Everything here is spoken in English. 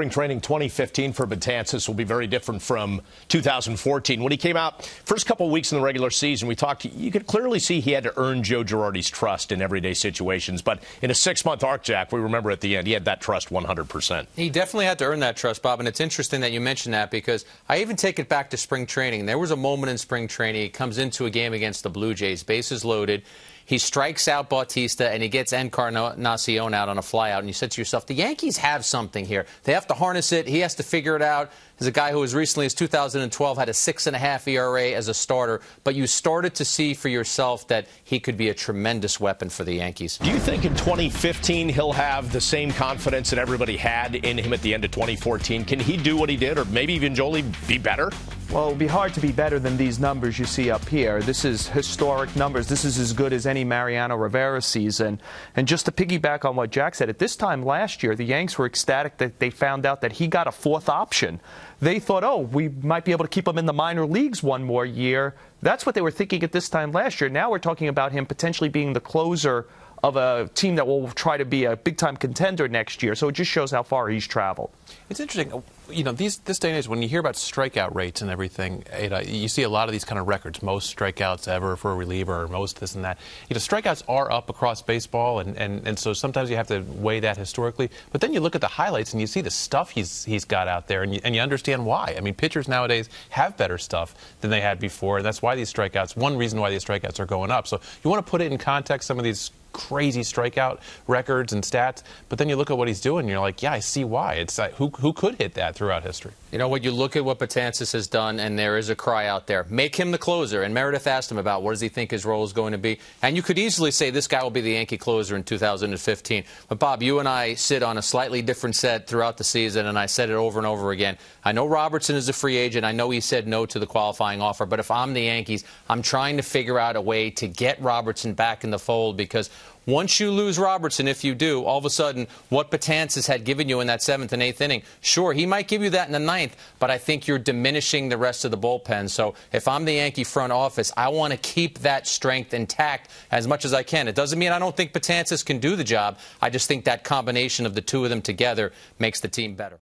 Spring training 2015 for Betances will be very different from 2014. When he came out, first couple of weeks in the regular season, we talked, you could clearly see he had to earn Joe Girardis' trust in everyday situations. But in a 6-month arc, Jack, we remember at the end, he had that trust 100%. He definitely had to earn that trust, Bob. And it's interesting that you mentioned that because I even take it back to spring training. There was a moment in spring training, he comes into a game against the Blue Jays, bases loaded. He strikes out Bautista, and he gets Encarnacion out on a flyout. And you said to yourself, the Yankees have something here. They have to harness it. He has to figure it out. As a guy who as recently as 2012 had a 6.5 ERA as a starter, but you started to see for yourself that he could be a tremendous weapon for the Yankees. Do you think in 2015 he'll have the same confidence that everybody had in him at the end of 2014? Can he do what he did, or maybe even Jolie be better? Well, it would be hard to be better than these numbers you see up here. This is historic numbers. This is as good as any Mariano Rivera season. And just to piggyback on what Jack said, at this time last year, the Yanks were ecstatic that they found out that he got a fourth option. They thought, oh, we might be able to keep him in the minor leagues one more year. That's what they were thinking at this time last year. Now we're talking about him potentially being the closer of a team that will try to be a big-time contender next year. So it just shows how far he's traveled. It's interesting. You know, this day and age, when you hear about strikeout rates and everything, you see a lot of these kind of records, most strikeouts ever for a reliever, or most this and that. You know, strikeouts are up across baseball, and so sometimes you have to weigh that historically. But then you look at the highlights and you see the stuff he's got out there, and you understand why. I mean, pitchers nowadays have better stuff than they had before, and that's why these strikeouts, one reason why these strikeouts are going up. So you want to put it in context, some of these crazy strikeout records and stats, but then you look at what he's doing and you're like, yeah, I see why. It's like, who could hit that throughout history? You know what, you look at what Betances has done, and there is a cry out there. Make him the closer. And Meredith asked him about what does he think his role is going to be. And you could easily say this guy will be the Yankee closer in 2015. But, Bob, you and I sit on a slightly different set throughout the season, and I said it over and over again. I know Robertson is a free agent. I know he said no to the qualifying offer. But if I'm the Yankees, I'm trying to figure out a way to get Robertson back in the fold, because once you lose Robertson, if you do, all of a sudden, what Betances had given you in that 7th and 8th inning, sure, he might give you that in the 9th, but I think you're diminishing the rest of the bullpen. So if I'm the Yankee front office, I want to keep that strength intact as much as I can. It doesn't mean I don't think Betances can do the job. I just think that combination of the two of them together makes the team better.